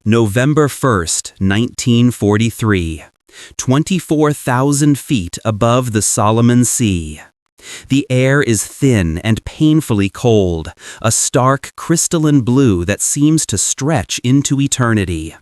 November 1st, 1943. 24,000 feet above the Solomon Sea. The air is thin and painfully cold, a stark crystalline blue that seems to stretch into eternity.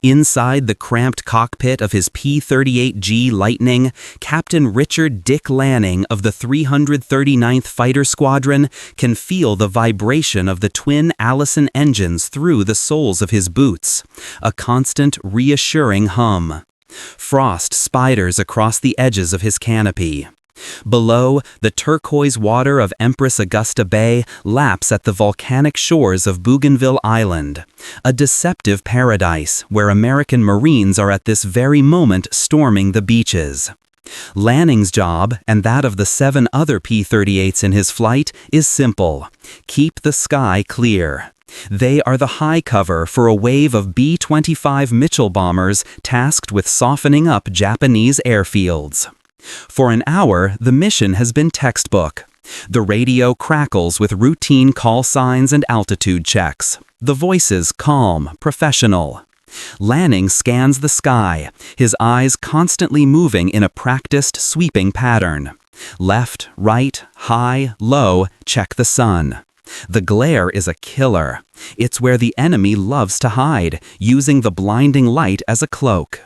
Inside the cramped cockpit of his P-38G Lightning, Captain Richard Dick Lanning of the 339th Fighter Squadron can feel the vibration of the twin Allison engines through the soles of his boots, a constant, reassuring hum. Frost spiders across the edges of his canopy. Below, the turquoise water of Empress Augusta Bay laps at the volcanic shores of Bougainville Island, a deceptive paradise where American Marines are at this very moment storming the beaches. Lanning's job, and that of the 7 other P-38s in his flight, is simple: keep the sky clear. They are the high cover for a wave of B-25 Mitchell bombers tasked with softening up Japanese airfields. For an hour, the mission has been textbook. The radio crackles with routine call signs and altitude checks. The voices calm, professional. Lanning scans the sky, his eyes constantly moving in a practiced, sweeping pattern. Left, right, high, low, check the sun. The glare is a killer. It's where the enemy loves to hide, using the blinding light as a cloak.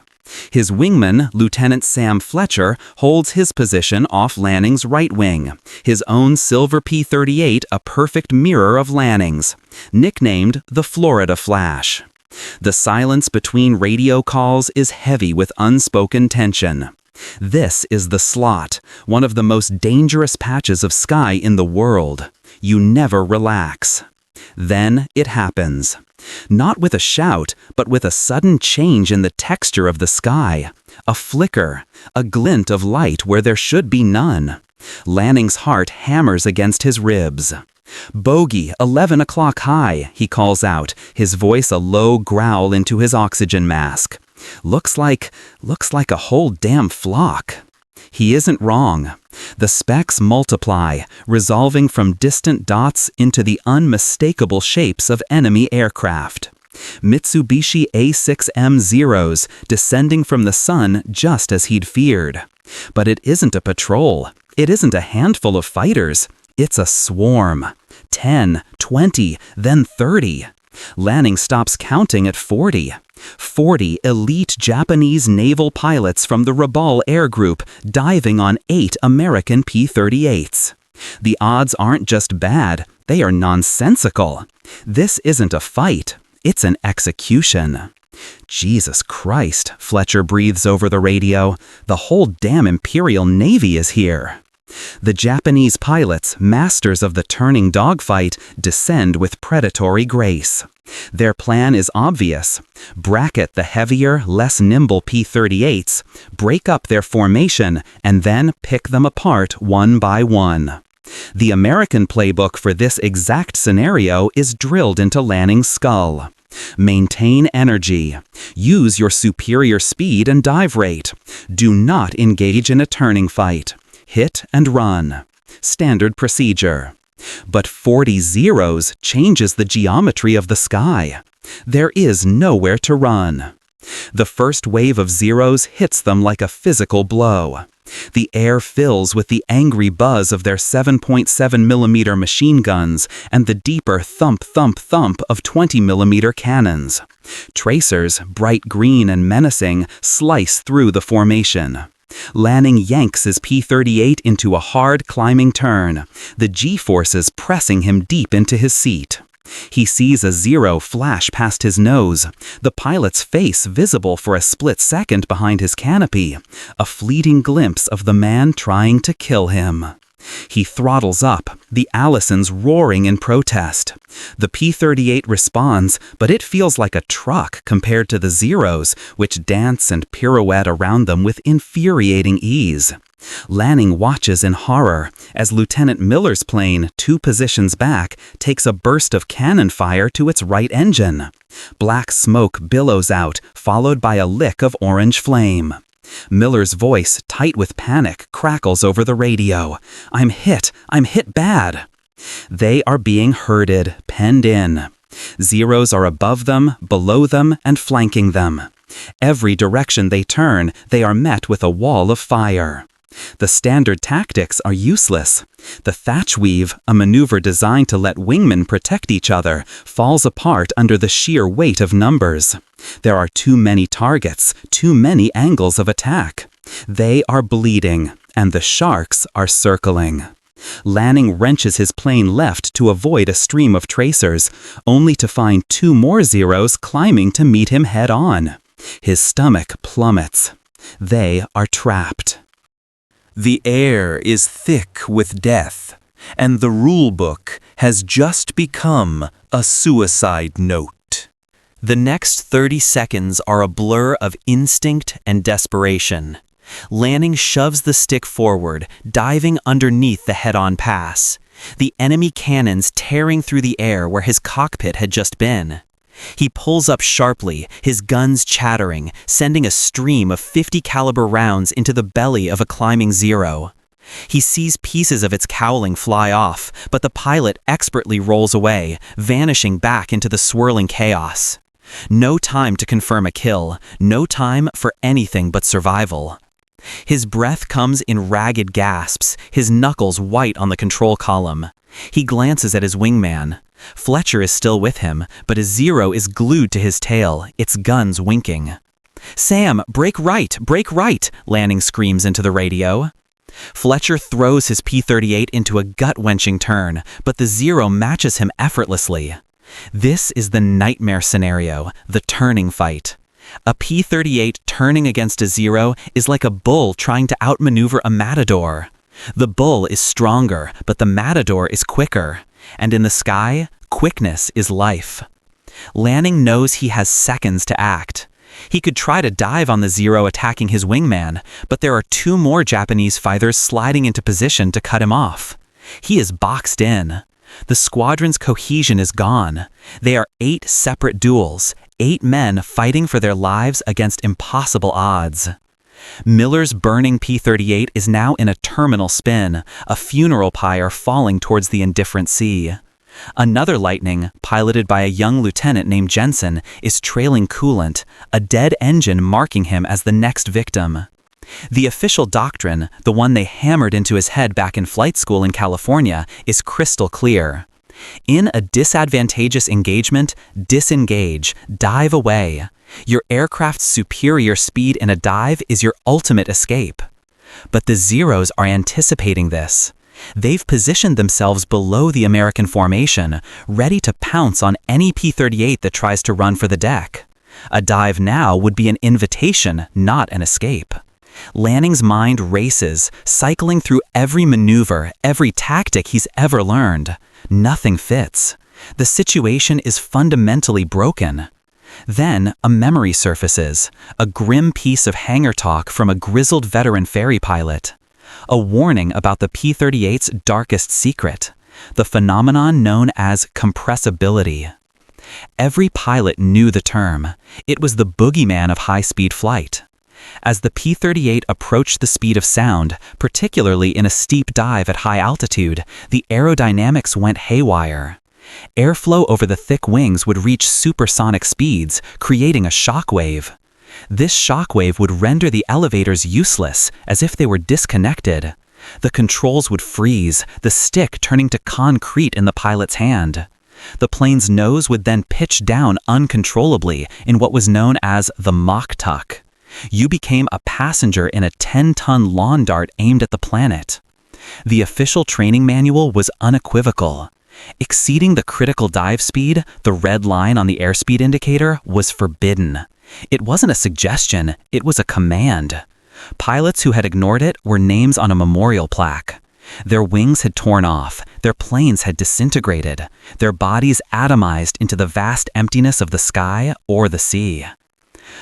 His wingman, Lieutenant Sam Fletcher, holds his position off Lanning's right wing, his own silver P-38 a perfect mirror of Lanning's, nicknamed the Florida Flash. The silence between radio calls is heavy with unspoken tension. This is the slot, one of the most dangerous patches of sky in the world. You never relax. Then it happens. Not with a shout, but with a sudden change in the texture of the sky. A flicker, a glint of light where there should be none. Lanning's heart hammers against his ribs. "Bogey, 11 o'clock high," he calls out, his voice a low growl into his oxygen mask. Looks like a whole damn flock. He isn't wrong. The specks multiply, resolving from distant dots into the unmistakable shapes of enemy aircraft. Mitsubishi A6M Zeros descending from the sun just as he'd feared. But it isn't a patrol. It isn't a handful of fighters. It's a swarm. 10, 20, then 30. Lanning stops counting at 40. 40 elite Japanese naval pilots from the Rabaul Air Group diving on 8 American P-38s. The odds aren't just bad, they are nonsensical. This isn't a fight, it's an execution. Jesus Christ, Fletcher breathes over the radio. The whole damn Imperial Navy is here. The Japanese pilots, masters of the turning dogfight, descend with predatory grace. Their plan is obvious. Bracket the heavier, less nimble P-38s, break up their formation, and then pick them apart one by one. The American playbook for this exact scenario is drilled into Lanning's skull. Maintain energy. Use your superior speed and dive rate. Do not engage in a turning fight. Hit and run. Standard procedure. But 40 zeros changes the geometry of the sky. There is nowhere to run. The first wave of zeros hits them like a physical blow. The air fills with the angry buzz of their 7.7mm machine guns and the deeper thump-thump-thump of 20mm cannons. Tracers, bright green and menacing, slice through the formation. Lanning yanks his P-38 into a hard climbing turn, the G-forces pressing him deep into his seat. He sees a zero flash past his nose, the pilot's face visible for a split second behind his canopy, a fleeting glimpse of the man trying to kill him. He throttles up, the Allisons roaring in protest. The P-38 responds, but it feels like a truck compared to the Zeros, which dance and pirouette around them with infuriating ease. Lanning watches in horror as Lieutenant Miller's plane, 2 positions back, takes a burst of cannon fire to its right engine. Black smoke billows out, followed by a lick of orange flame. Miller's voice, tight with panic, crackles over the radio. I'm hit bad." They are being herded, penned in. Zeros are above them, below them, and flanking them. Every direction they turn, they are met with a wall of fire. The standard tactics are useless. The thatch weave, a maneuver designed to let wingmen protect each other, falls apart under the sheer weight of numbers. There are too many targets, too many angles of attack. They are bleeding, and the sharks are circling. Lanning wrenches his plane left to avoid a stream of tracers, only to find 2 more Zeros climbing to meet him head-on. His stomach plummets. They are trapped. The air is thick with death, and the rulebook has just become a suicide note. The next 30 seconds are a blur of instinct and desperation. Lanning shoves the stick forward, diving underneath the head-on pass. The enemy cannons tearing through the air where his cockpit had just been. He pulls up sharply, his guns chattering, sending a stream of 50 caliber rounds into the belly of a climbing Zero. He sees pieces of its cowling fly off, but the pilot expertly rolls away, vanishing back into the swirling chaos. No time to confirm a kill, no time for anything but survival. His breath comes in ragged gasps, his knuckles white on the control column. He glances at his wingman. Fletcher is still with him, but his Zero is glued to his tail, its guns winking. "Sam, brake right, Lanning screams into the radio. Fletcher throws his P-38 into a gut-wrenching turn, but the Zero matches him effortlessly. This is the nightmare scenario, the turning fight. A P-38 turning against a Zero is like a bull trying to outmaneuver a matador. The bull is stronger, but the matador is quicker. And in the sky, quickness is life. Lanning knows he has seconds to act. He could try to dive on the Zero attacking his wingman, but there are 2 more Japanese fighters sliding into position to cut him off. He is boxed in. The squadron's cohesion is gone. They are 8 separate duels, 8 men fighting for their lives against impossible odds. Miller's burning P-38 is now in a terminal spin, a funeral pyre falling towards the indifferent sea. Another Lightning, piloted by a young lieutenant named Jensen, is trailing coolant, a dead engine marking him as the next victim. The official doctrine, the one they hammered into his head back in flight school in California, is crystal clear. In a disadvantageous engagement, disengage, dive away. Your aircraft's superior speed in a dive is your ultimate escape. But the Zeros are anticipating this. They've positioned themselves below the American formation, ready to pounce on any P-38 that tries to run for the deck. A dive now would be an invitation, not an escape. Lanning's mind races, cycling through every maneuver, every tactic he's ever learned. Nothing fits. The situation is fundamentally broken. Then a memory surfaces, a grim piece of hangar talk from a grizzled veteran ferry pilot. A warning about the P-38's darkest secret, the phenomenon known as compressibility. Every pilot knew the term. It was the boogeyman of high-speed flight. As the P-38 approached the speed of sound, particularly in a steep dive at high altitude, the aerodynamics went haywire. Airflow over the thick wings would reach supersonic speeds, creating a shockwave. This shockwave would render the elevators useless, as if they were disconnected. The controls would freeze, the stick turning to concrete in the pilot's hand. The plane's nose would then pitch down uncontrollably in what was known as the mock tuck. You became a passenger in a 10-ton lawn dart aimed at the planet. The official training manual was unequivocal. Exceeding the critical dive speed, the red line on the airspeed indicator, was forbidden. It wasn't a suggestion, it was a command. Pilots who had ignored it were names on a memorial plaque. Their wings had torn off, their planes had disintegrated, their bodies atomized into the vast emptiness of the sky or the sea.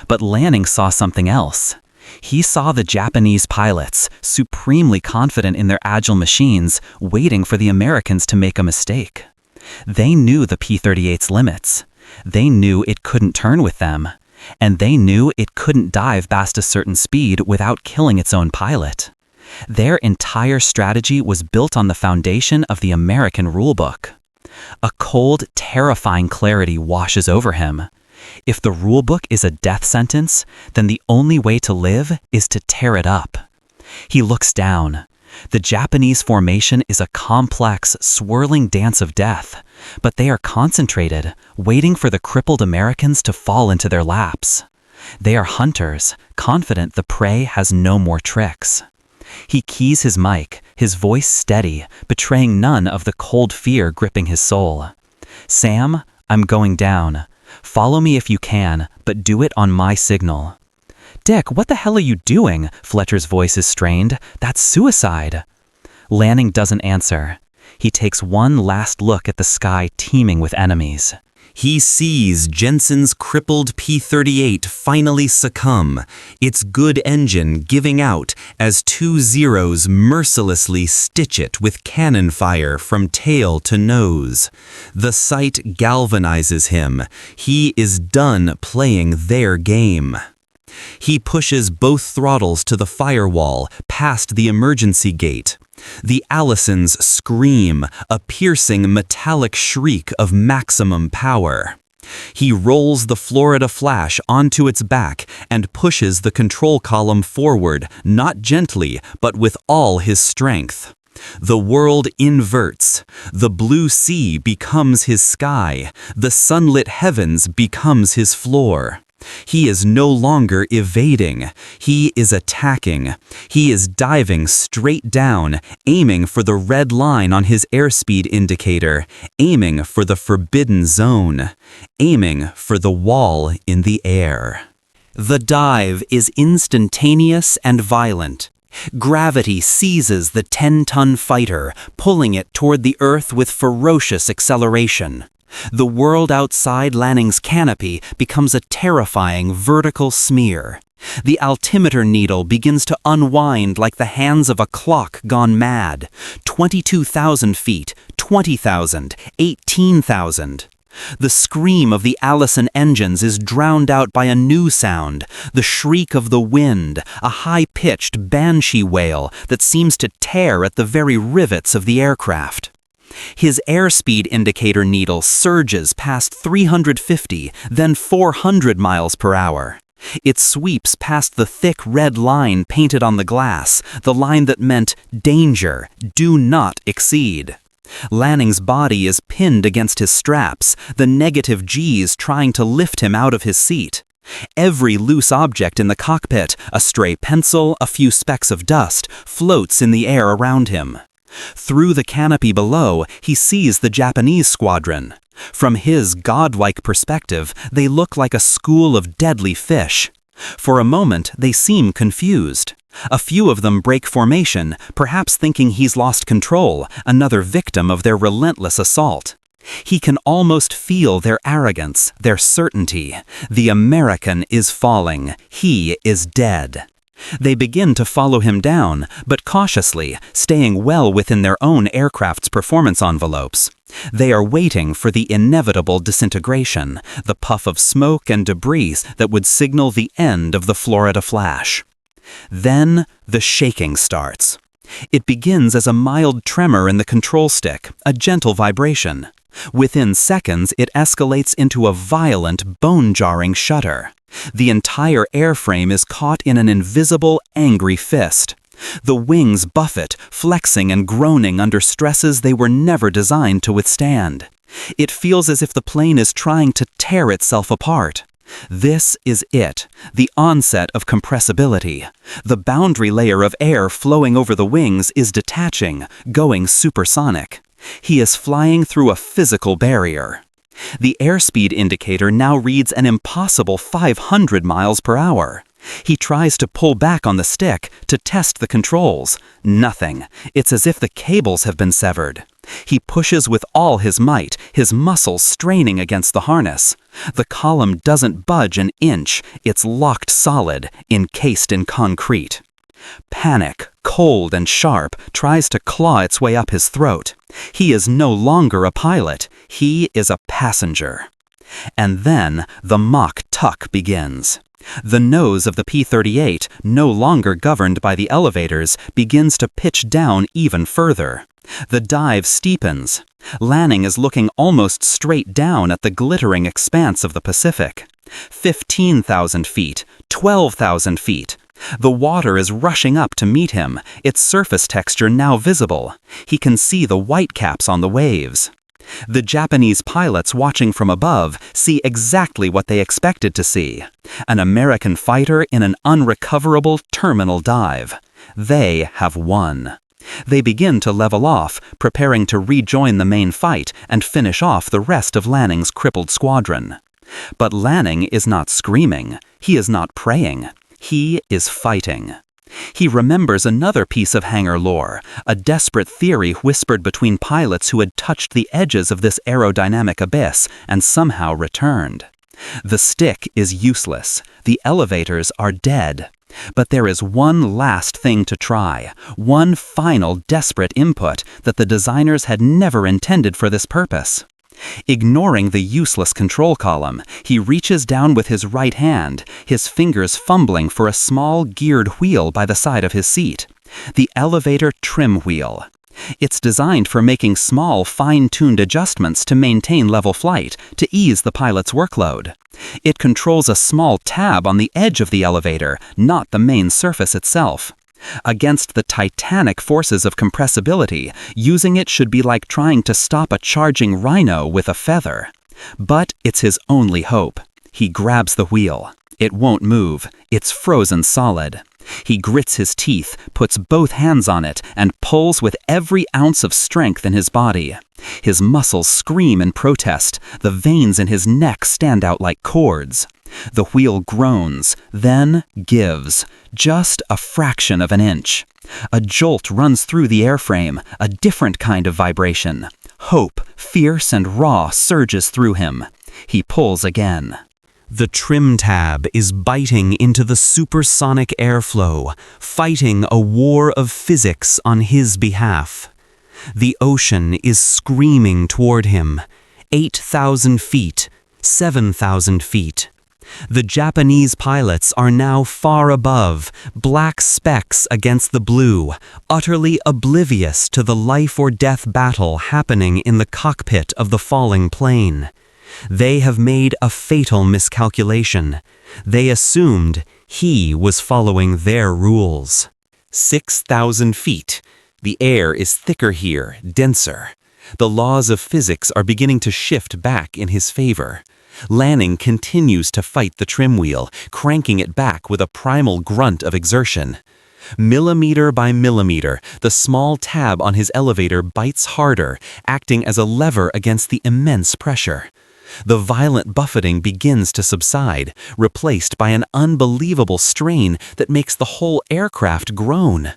But Lanning saw something else. He saw the Japanese pilots, supremely confident in their agile machines, waiting for the Americans to make a mistake. They knew the P-38's limits. They knew it couldn't turn with them. And they knew it couldn't dive past a certain speed without killing its own pilot. Their entire strategy was built on the foundation of the American rulebook. A cold, terrifying clarity washes over him. If the rulebook is a death sentence, then the only way to live is to tear it up. He looks down. The Japanese formation is a complex, swirling dance of death, but they are concentrated, waiting for the crippled Americans to fall into their laps. They are hunters, confident the prey has no more tricks. He keys his mic, his voice steady, betraying none of the cold fear gripping his soul. "Sam, I'm going down. Follow me if you can, but do it on my signal." "Dick, what the hell are you doing?" Fletcher's voice is strained. "That's suicide." Lanning doesn't answer. He takes one last look at the sky teeming with enemies. He sees Jensen's crippled P-38 finally succumb, its good engine giving out as 2 Zeros mercilessly stitch it with cannon fire from tail to nose. The sight galvanizes him. He is done playing their game. He pushes both throttles to the firewall, past the emergency gate. The Allisons scream, a piercing metallic shriek of maximum power. He rolls the Florida Flash onto its back and pushes the control column forward, not gently, but with all his strength. The world inverts. The blue sea becomes his sky. The sunlit heavens becomes his floor. He is no longer evading. He is attacking. He is diving straight down, aiming for the red line on his airspeed indicator, aiming for the forbidden zone, aiming for the wall in the air. The dive is instantaneous and violent. Gravity seizes the 10-ton fighter, pulling it toward the earth with ferocious acceleration. The world outside Lanning's canopy becomes a terrifying vertical smear. The altimeter needle begins to unwind like the hands of a clock gone mad. 22,000 feet, 20,000, 18,000. The scream of the Allison engines is drowned out by a new sound, the shriek of the wind, a high-pitched banshee wail that seems to tear at the very rivets of the aircraft. His airspeed indicator needle surges past 350, then 400 miles per hour. It sweeps past the thick red line painted on the glass, the line that meant danger, do not exceed. Lanning's body is pinned against his straps, the negative G's trying to lift him out of his seat. Every loose object in the cockpit, a stray pencil, a few specks of dust, floats in the air around him. Through the canopy below, he sees the Japanese squadron. From his godlike perspective, they look like a school of deadly fish. For a moment, they seem confused. A few of them break formation, perhaps thinking he's lost control, another victim of their relentless assault. He can almost feel their arrogance, their certainty. The American is falling. He is dead. They begin to follow him down, but cautiously, staying well within their own aircraft's performance envelopes. They are waiting for the inevitable disintegration, the puff of smoke and debris that would signal the end of the Florida Flash. Then the shaking starts. It begins as a mild tremor in the control stick, a gentle vibration. Within seconds, it escalates into a violent, bone-jarring shudder. The entire airframe is caught in an invisible, angry fist. The wings buffet, flexing and groaning under stresses they were never designed to withstand. It feels as if the plane is trying to tear itself apart. This is it, the onset of compressibility. The boundary layer of air flowing over the wings is detaching, going supersonic. He is flying through a physical barrier. The airspeed indicator now reads an impossible 500 miles per hour. He tries to pull back on the stick to test the controls. Nothing. It's as if the cables have been severed. He pushes with all his might, his muscles straining against the harness. The column doesn't budge an inch. It's locked solid, encased in concrete. Panic, cold and sharp, tries to claw its way up his throat. He is no longer a pilot. He is a passenger. And then the mock tuck begins. The nose of the P-38, no longer governed by the elevators, begins to pitch down even further. The dive steepens. Lanning is looking almost straight down at the glittering expanse of the Pacific. 15,000 feet, 12,000 feet. The water is rushing up to meet him, its surface texture now visible. He can see the whitecaps on the waves. The Japanese pilots watching from above see exactly what they expected to see: an American fighter in an unrecoverable terminal dive. They have won. They begin to level off, preparing to rejoin the main fight and finish off the rest of Lanning's crippled squadron. But Lanning is not screaming. He is not praying. He is fighting. He remembers another piece of hangar lore, a desperate theory whispered between pilots who had touched the edges of this aerodynamic abyss and somehow returned. The stick is useless. The elevators are dead. But there is one last thing to try, one final desperate input that the designers had never intended for this purpose. Ignoring the useless control column, he reaches down with his right hand, his fingers fumbling for a small geared wheel by the side of his seat. The elevator trim wheel. It's designed for making small, fine-tuned adjustments to maintain level flight, to ease the pilot's workload. It controls a small tab on the edge of the elevator, not the main surface itself. Against the titanic forces of compressibility, using it should be like trying to stop a charging rhino with a feather. But it's his only hope. He grabs the wheel. It won't move. It's frozen solid. He grits his teeth, puts both hands on it, and pulls with every ounce of strength in his body. His muscles scream in protest. The veins in his neck stand out like cords. The wheel groans, then gives, just a fraction of an inch. A jolt runs through the airframe, a different kind of vibration. Hope, fierce and raw, surges through him. He pulls again. The trim tab is biting into the supersonic airflow, fighting a war of physics on his behalf. The ocean is screaming toward him. 8,000 feet, 7,000 feet. The Japanese pilots are now far above, black specks against the blue, utterly oblivious to the life-or-death battle happening in the cockpit of the falling plane. They have made a fatal miscalculation. They assumed he was following their rules. 6,000 feet. The air is thicker here, denser. The laws of physics are beginning to shift back in his favor. Lanning continues to fight the trim wheel, cranking it back with a primal grunt of exertion. Millimeter by millimeter, the small tab on his elevator bites harder, acting as a lever against the immense pressure. The violent buffeting begins to subside, replaced by an unbelievable strain that makes the whole aircraft groan.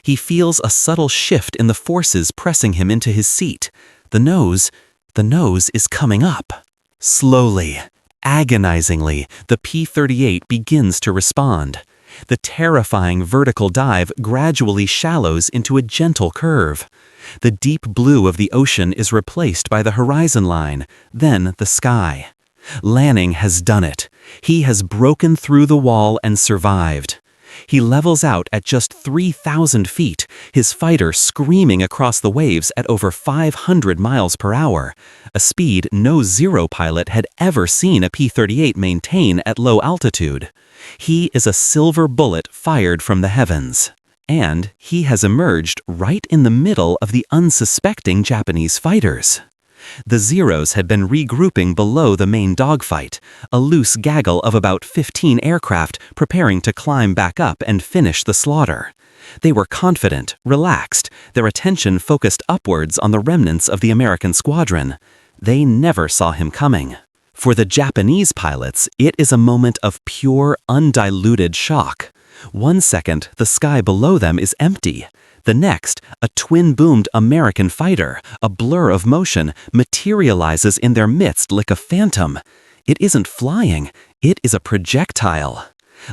He feels a subtle shift in the forces pressing him into his seat. The nose is coming up. Slowly, agonizingly, the P-38 begins to respond. The terrifying vertical dive gradually shallows into a gentle curve. The deep blue of the ocean is replaced by the horizon line, then the sky. Lanning has done it. He has broken through the wall and survived. He levels out at just 3,000 feet, his fighter screaming across the waves at over 500 miles per hour, a speed no Zero pilot had ever seen a P-38 maintain at low altitude. He is a silver bullet fired from the heavens. And he has emerged right in the middle of the unsuspecting Japanese fighters. The Zeros had been regrouping below the main dogfight, a loose gaggle of about 15 aircraft preparing to climb back up and finish the slaughter. They were confident, relaxed, their attention focused upwards on the remnants of the American squadron. They never saw him coming. For the Japanese pilots, it is a moment of pure, undiluted shock. 1 second, the sky below them is empty. The next, a twin-boomed American fighter, a blur of motion, materializes in their midst like a phantom. It isn't flying, it is a projectile.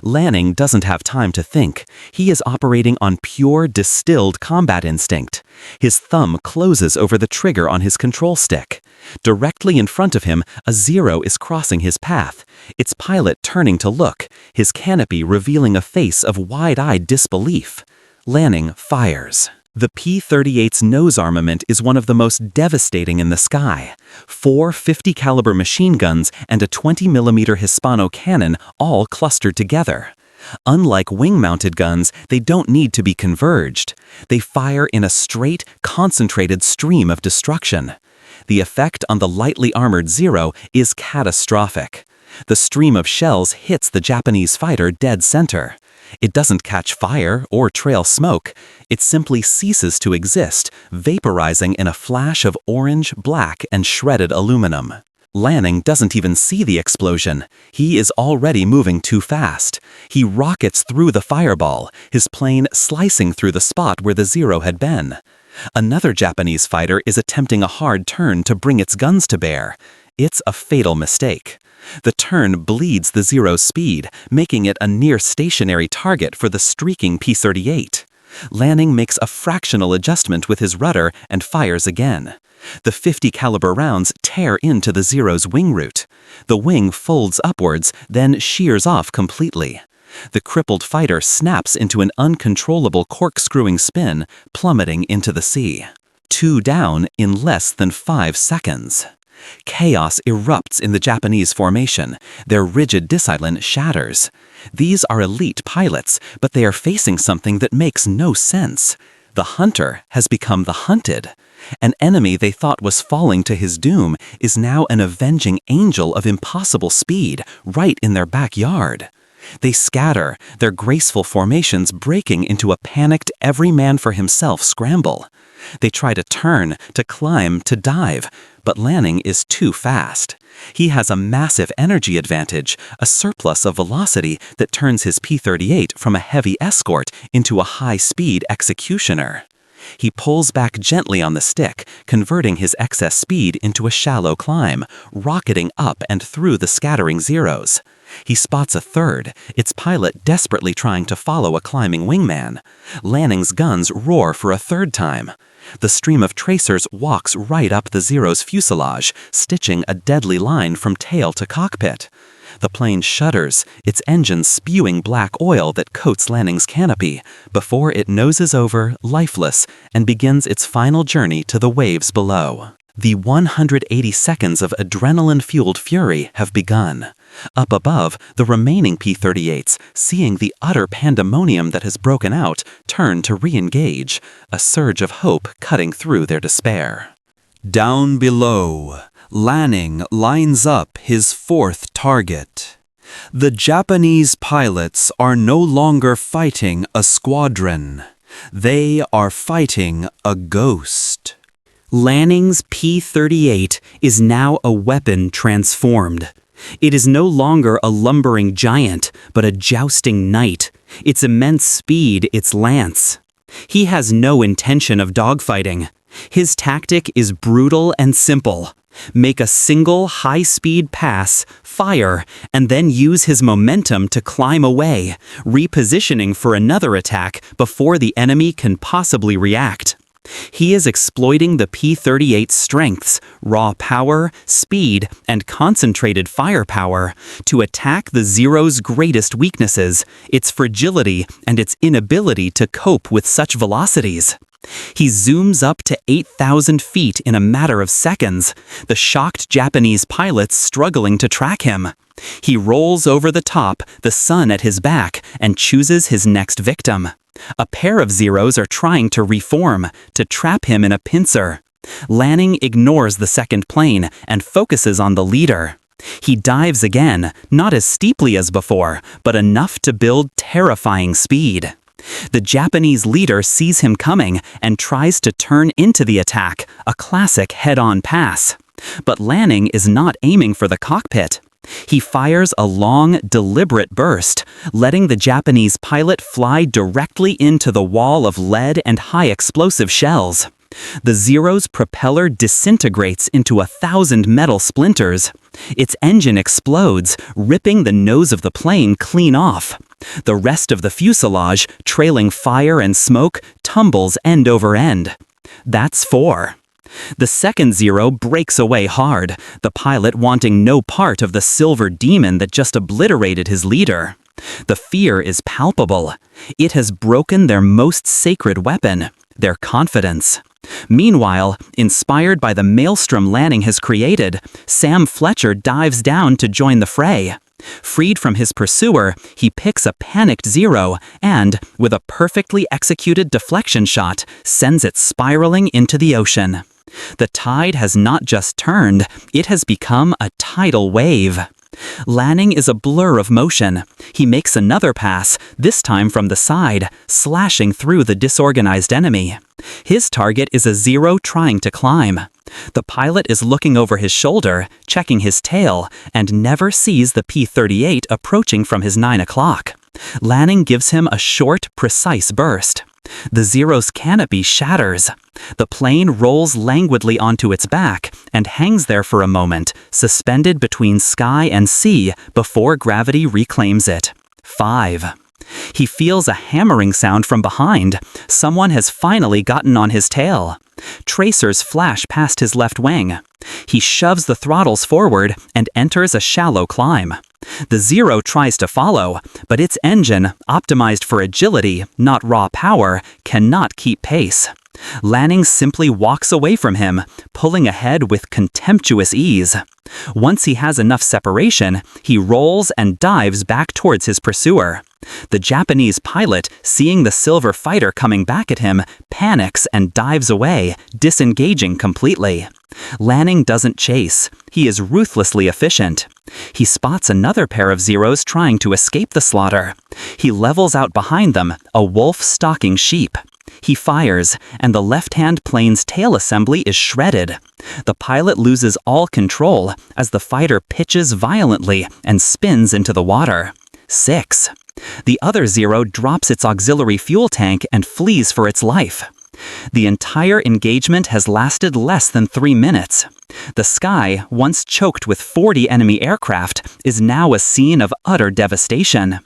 Lanning doesn't have time to think. He is operating on pure, distilled combat instinct. His thumb closes over the trigger on his control stick. Directly in front of him, a Zero is crossing his path, its pilot turning to look, his canopy revealing a face of wide-eyed disbelief. Lanning fires. The P-38's nose armament is one of the most devastating in the sky. 4 50 caliber machine guns and a 20mm Hispano cannon all clustered together. Unlike wing-mounted guns, they don't need to be converged. They fire in a straight, concentrated stream of destruction. The effect on the lightly armored Zero is catastrophic. The stream of shells hits the Japanese fighter dead center. It doesn't catch fire or trail smoke. It simply ceases to exist, vaporizing in a flash of orange, black, and shredded aluminum. Lanning doesn't even see the explosion. He is already moving too fast. He rockets through the fireball, his plane slicing through the spot where the Zero had been. Another Japanese fighter is attempting a hard turn to bring its guns to bear. It's a fatal mistake. The turn bleeds the Zero's speed, making it a near-stationary target for the streaking P-38. Lanning makes a fractional adjustment with his rudder and fires again. The 50 caliber rounds tear into the Zero's wing root. The wing folds upwards, then shears off completely. The crippled fighter snaps into an uncontrollable corkscrewing spin, plummeting into the sea. 2 down in less than 5 seconds. Chaos erupts in the Japanese formation. Their rigid discipline shatters. These are elite pilots, but they are facing something that makes no sense. The hunter has become the hunted. An enemy they thought was falling to his doom is now an avenging angel of impossible speed right in their backyard. They scatter, their graceful formations breaking into a panicked every-man-for-himself scramble. They try to turn, to climb, to dive, but Lanning is too fast. He has a massive energy advantage, a surplus of velocity that turns his P-38 from a heavy escort into a high-speed executioner. He pulls back gently on the stick, converting his excess speed into a shallow climb, rocketing up and through the scattering Zeros. He spots a third, its pilot desperately trying to follow a climbing wingman. Lanning's guns roar for a third time. The stream of tracers walks right up the Zero's fuselage, stitching a deadly line from tail to cockpit. The plane shudders, its engine spewing black oil that coats Lanning's canopy, before it noses over, lifeless, and begins its final journey to the waves below. The 180 seconds of adrenaline-fueled fury have begun. Up above, the remaining P-38s, seeing the utter pandemonium that has broken out, turn to re-engage, a surge of hope cutting through their despair. Down below, Lanning lines up his 4th target. The Japanese pilots are no longer fighting a squadron. They are fighting a ghost. Lanning's P-38 is now a weapon transformed. It is no longer a lumbering giant, but a jousting knight, its immense speed its lance. He has no intention of dogfighting. His tactic is brutal and simple. Make a single high-speed pass, fire, and then use his momentum to climb away, repositioning for another attack before the enemy can possibly react. He is exploiting the P-38's strengths, raw power, speed, and concentrated firepower to attack the Zero's greatest weaknesses, its fragility and its inability to cope with such velocities. He zooms up to 8,000 feet in a matter of seconds, the shocked Japanese pilots struggling to track him. He rolls over the top, the sun at his back, and chooses his next victim. A pair of Zeros are trying to reform, to trap him in a pincer. Lanning ignores the second plane and focuses on the leader. He dives again, not as steeply as before, but enough to build terrifying speed. The Japanese leader sees him coming and tries to turn into the attack, a classic head-on pass. But Lanning is not aiming for the cockpit. He fires a long, deliberate burst, letting the Japanese pilot fly directly into the wall of lead and high-explosive shells. The Zero's propeller disintegrates into 1,000 metal splinters. Its engine explodes, ripping the nose of the plane clean off. The rest of the fuselage, trailing fire and smoke, tumbles end over end. That's 4. The second Zero breaks away hard, the pilot wanting no part of the silver demon that just obliterated his leader. The fear is palpable. It has broken their most sacred weapon. their confidence. Meanwhile, inspired by the maelstrom Lanning has created, Sam Fletcher dives down to join the fray. Freed from his pursuer, he picks a panicked Zero and, with a perfectly executed deflection shot, sends it spiraling into the ocean. The tide has not just turned, it has become a tidal wave. Lanning is a blur of motion. He makes another pass, this time from the side, slashing through the disorganized enemy. His target is a Zero trying to climb. The pilot is looking over his shoulder, checking his tail, and never sees the P-38 approaching from his 9 o'clock. Lanning gives him a short, precise burst. The Zero's canopy shatters. The plane rolls languidly onto its back and hangs there for a moment, suspended between sky and sea before gravity reclaims it. 5. He feels a hammering sound from behind. Someone has finally gotten on his tail. Tracers flash past his left wing. He shoves the throttles forward and enters a shallow climb. The Zero tries to follow, but its engine, optimized for agility, not raw power, cannot keep pace. Lanning simply walks away from him, pulling ahead with contemptuous ease. Once he has enough separation, he rolls and dives back towards his pursuer. The Japanese pilot, seeing the silver fighter coming back at him, panics and dives away, disengaging completely. Lanning doesn't chase. He is ruthlessly efficient. He spots another pair of Zeros trying to escape the slaughter. He levels out behind them, a wolf stalking sheep. He fires, and the left-hand plane's tail assembly is shredded. The pilot loses all control as the fighter pitches violently and spins into the water. 6. The other Zero drops its auxiliary fuel tank and flees for its life. The entire engagement has lasted less than 3 minutes. The sky, once choked with 40 enemy aircraft, is now a scene of utter devastation.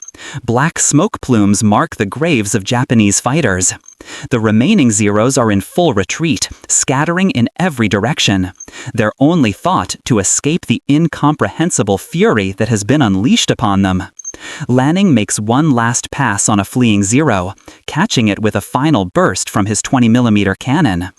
Black smoke plumes mark the graves of Japanese fighters. The remaining Zeros are in full retreat, scattering in every direction. Their only thought to escape the incomprehensible fury that has been unleashed upon them. Lanning makes one last pass on a fleeing Zero, catching it with a final burst from his 20mm cannon.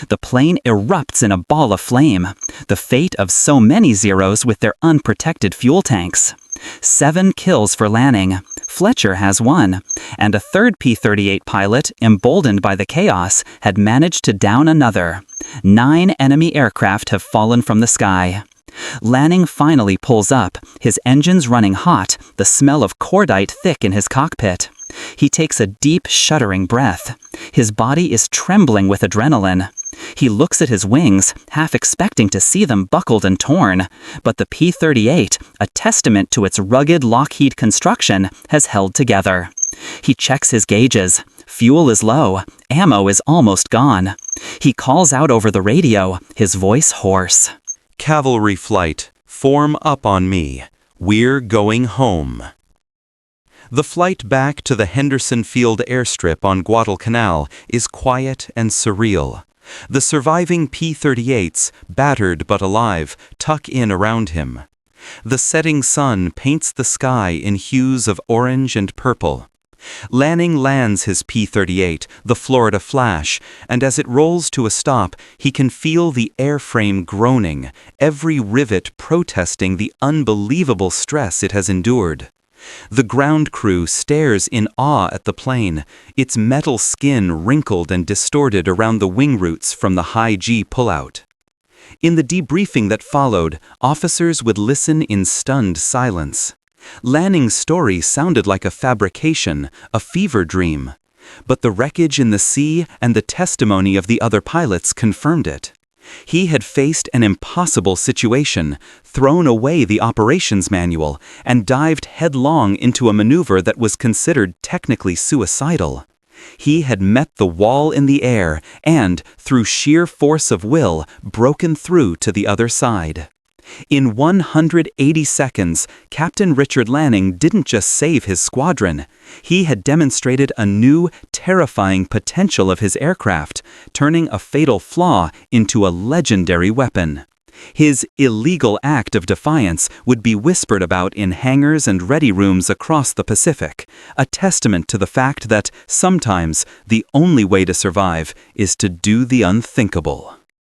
The plane erupts in a ball of flame, the fate of so many Zeros with their unprotected fuel tanks. 7 kills for Lanning. Fletcher has 1, and a third P-38 pilot, emboldened by the chaos, had managed to down another. 9 enemy aircraft have fallen from the sky. Lanning finally pulls up, his engines running hot, the smell of cordite thick in his cockpit. He takes a deep, shuddering breath. His body is trembling with adrenaline. He looks at his wings, half expecting to see them buckled and torn, but the P-38, a testament to its rugged Lockheed construction, has held together. He checks his gauges. Fuel is low. Ammo is almost gone. He calls out over the radio, his voice hoarse. "Cavalry flight, form up on me. We're going home." The flight back to the Henderson Field airstrip on Guadalcanal is quiet and surreal. The surviving P-38s, battered but alive, tuck in around him. The setting sun paints the sky in hues of orange and purple. Lanning lands his P-38, the Florida Flash, and as it rolls to a stop, he can feel the airframe groaning, every rivet protesting the unbelievable stress it has endured. The ground crew stares in awe at the plane, its metal skin wrinkled and distorted around the wing roots from the high-G pullout. In the debriefing that followed, officers would listen in stunned silence. Lanning's story sounded like a fabrication, a fever dream. But the wreckage in the sea and the testimony of the other pilots confirmed it. He had faced an impossible situation, thrown away the operations manual, and dived headlong into a maneuver that was considered technically suicidal. He had met the wall in the air and, through sheer force of will, broken through to the other side. In 180 seconds, Captain Richard Lanning didn't just save his squadron. He had demonstrated a new, terrifying potential of his aircraft, turning a fatal flaw into a legendary weapon. His illegal act of defiance would be whispered about in hangars and ready rooms across the Pacific, a testament to the fact that sometimes the only way to survive is to do the unthinkable.